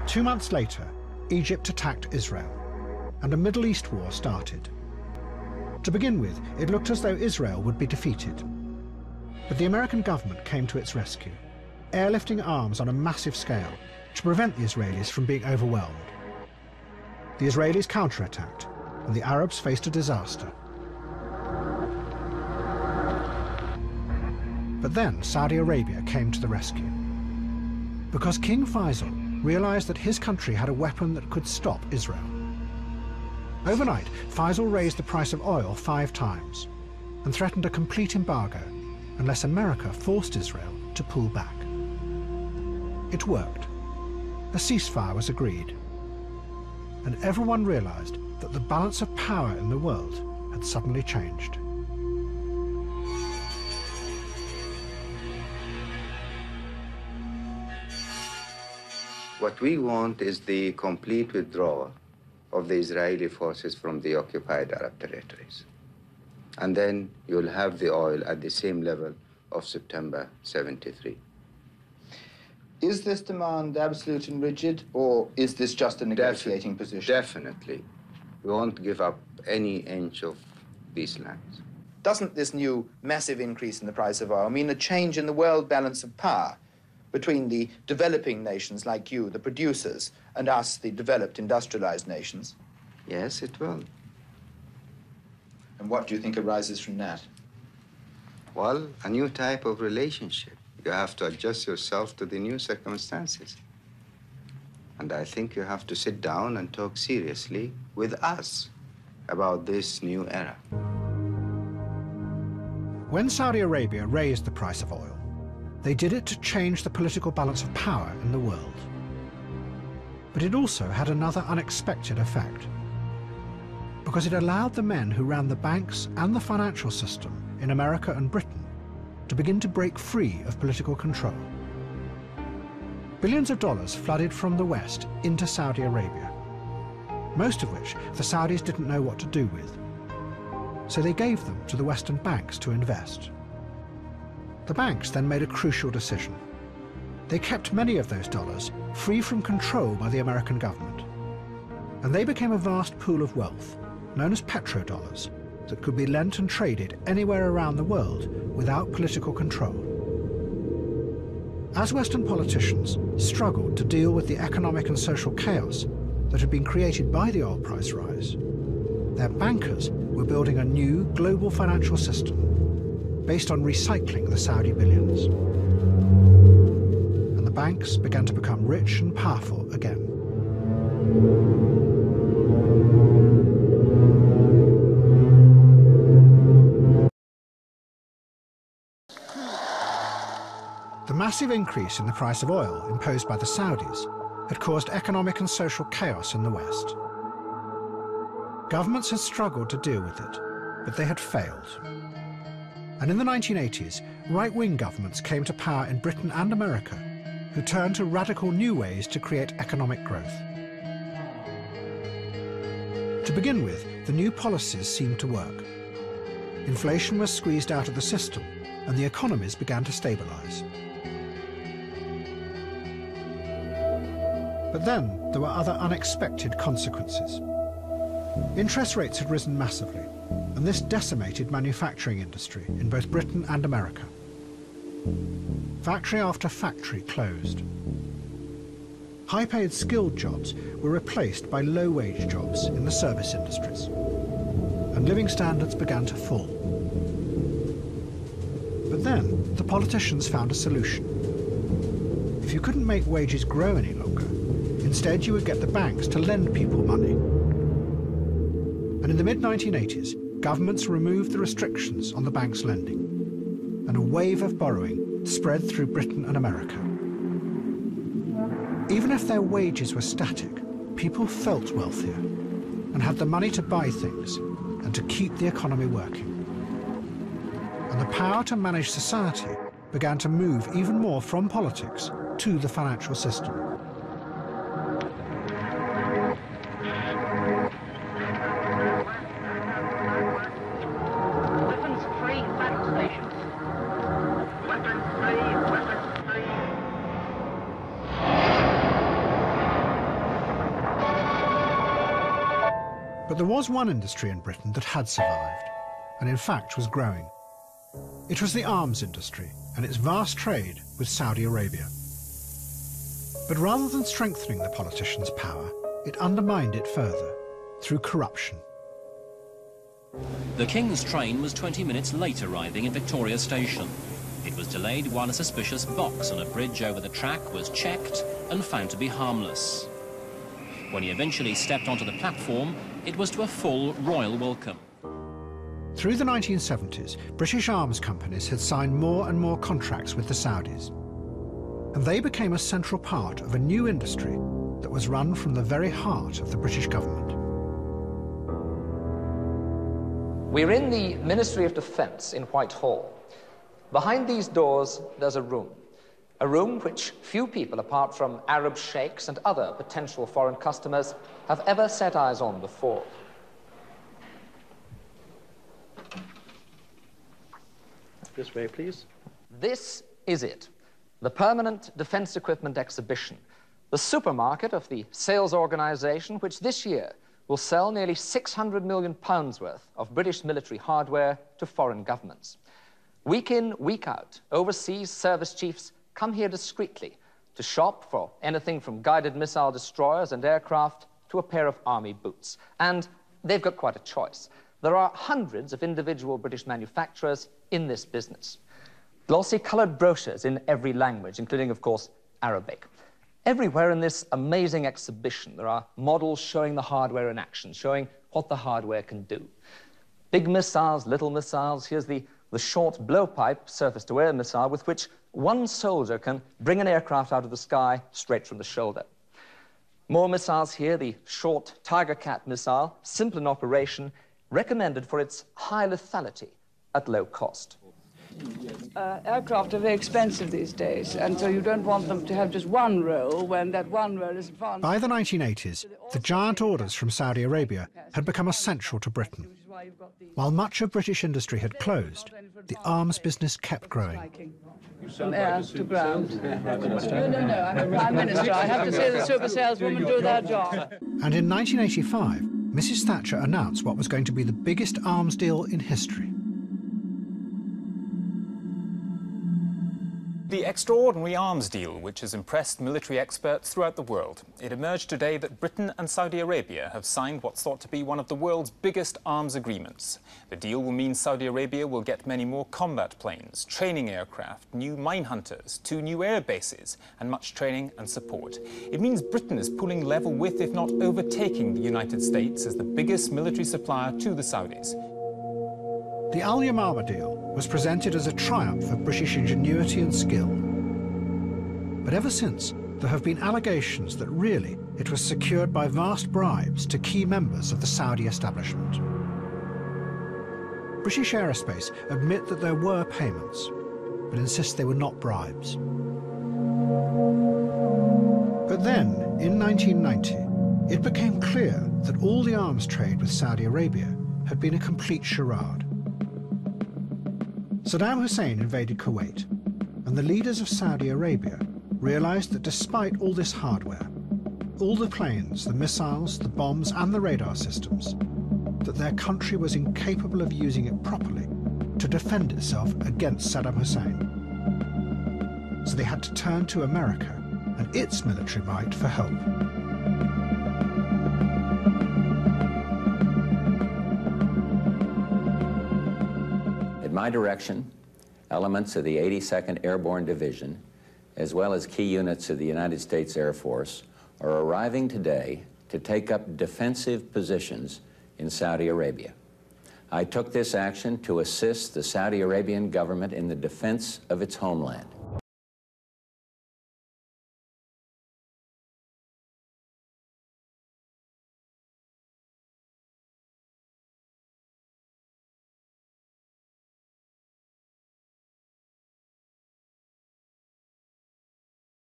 2 months later, Egypt attacked Israel, and a Middle East war started. To begin with, it looked as though Israel would be defeated. But the American government came to its rescue, airlifting arms on a massive scale to prevent the Israelis from being overwhelmed. The Israelis counterattacked, and the Arabs faced a disaster. But then Saudi Arabia came to the rescue, because King Faisal realized that his country had a weapon that could stop Israel. Overnight, Faisal raised the price of oil 5 times and threatened a complete embargo unless America forced Israel to pull back. It worked. A ceasefire was agreed, and everyone realized that the balance of power in the world had suddenly changed. What we want is the complete withdrawal of the Israeli forces from the occupied Arab territories. And then you'll have the oil at the same level of September 73. Is this demand absolute and rigid, or is this just a negotiating position? Definitely. We won't give up any inch of these lands. Doesn't this new massive increase in the price of oil mean a change in the world balance of power between the developing nations like you, the producers, and us, the developed industrialized nations? Yes, it will. And what do you think arises from that? Well, a new type of relationship. You have to adjust yourself to the new circumstances. And I think you have to sit down and talk seriously with us about this new era. When Saudi Arabia raised the price of oil, they did it to change the political balance of power in the world. But it also had another unexpected effect, because it allowed the men who ran the banks and the financial system in America and Britain to begin to break free of political control. Billions of dollars flooded from the West into Saudi Arabia, most of which the Saudis didn't know what to do with. So they gave them to the Western banks to invest. The banks then made a crucial decision. They kept many of those dollars free from control by the American government, and they became a vast pool of wealth, known as petrodollars, that could be lent and traded anywhere around the world without political control. As Western politicians struggled to deal with the economic and social chaos that had been created by the oil price rise, their bankers were building a new global financial system based on recycling the Saudi billions. And the banks began to become rich and powerful again. The massive increase in the price of oil imposed by the Saudis had caused economic and social chaos in the West. Governments had struggled to deal with it, but they had failed. And in the 1980s, right-wing governments came to power in Britain and America, who turned to radical new ways to create economic growth. To begin with, the new policies seemed to work. Inflation was squeezed out of the system, and the economies began to stabilize. But then there were other unexpected consequences. Interest rates had risen massively, and this decimated manufacturing industry in both Britain and America. Factory after factory closed. High-paid skilled jobs were replaced by low-wage jobs in the service industries, and living standards began to fall. But then the politicians found a solution. If you couldn't make wages grow any longer, instead you would get the banks to lend people money. And in the mid-1980s, governments removed the restrictions on the banks' lending, and a wave of borrowing spread through Britain and America. Even if their wages were static, people felt wealthier and had the money to buy things and to keep the economy working. And the power to manage society began to move even more from politics to the financial system. But there was one industry in Britain that had survived, and in fact was growing. It was the arms industry and its vast trade with Saudi Arabia. But rather than strengthening the politicians' power, it undermined it further through corruption. The King's train was 20 minutes late arriving in Victoria Station. It was delayed while a suspicious box on a bridge over the track was checked and found to be harmless. When he eventually stepped onto the platform, it was to a full royal welcome. Through the 1970s, British arms companies had signed more and more contracts with the Saudis. And they became a central part of a new industry that was run from the very heart of the British government. We're in the Ministry of Defence in Whitehall. Behind these doors, there's a room which few people, apart from Arab sheikhs and other potential foreign customers, have ever set eyes on before. This way, please. This is it, the permanent defence equipment exhibition, the supermarket of the sales organisation which this year will sell nearly £600 million worth of British military hardware to foreign governments. Week in, week out, overseas service chiefs come here discreetly to shop for anything from guided missile destroyers and aircraft to a pair of army boots. And they've got quite a choice. There are hundreds of individual British manufacturers in this business. Glossy coloured brochures in every language, including, of course, Arabic. Everywhere in this amazing exhibition, there are models showing the hardware in action, showing what the hardware can do. Big missiles, little missiles. Here's the short blowpipe surface-to-air missile with which one soldier can bring an aircraft out of the sky straight from the shoulder. More missiles here, the short Tiger Cat missile, simple in operation, recommended for its high lethality at low cost. Aircraft are very expensive these days, and so you don't want them to have just one role when that one role is advanced. By the 1980s, the giant orders from Saudi Arabia had become essential to Britain. While much of British industry had closed, the arms business kept growing. From air to ground. No, I'm a Prime Minister. I have to say the super saleswomen do their job. And in 1985, Mrs. Thatcher announced what was going to be the biggest arms deal in history. The extraordinary arms deal, which has impressed military experts throughout the world. It emerged today that Britain and Saudi Arabia have signed what's thought to be one of the world's biggest arms agreements. The deal will mean Saudi Arabia will get many more combat planes, training aircraft, new mine hunters, 2 new air bases, and much training and support. It means Britain is pulling level with, if not overtaking, the United States as the biggest military supplier to the Saudis. The Al Yamama deal was presented as a triumph of British ingenuity and skill. But ever since, there have been allegations that really it was secured by vast bribes to key members of the Saudi establishment. British Aerospace admit that there were payments, but insist they were not bribes. But then, in 1990, it became clear that all the arms trade with Saudi Arabia had been a complete charade. Saddam Hussein invaded Kuwait, and the leaders of Saudi Arabia realized that despite all this hardware, all the planes, the missiles, the bombs, and the radar systems, that their country was incapable of using it properly to defend itself against Saddam Hussein. So they had to turn to America and its military might for help. At my direction, elements of the 82nd Airborne Division, as well as key units of the United States Air Force, are arriving today to take up defensive positions in Saudi Arabia. I took this action to assist the Saudi Arabian government in the defense of its homeland.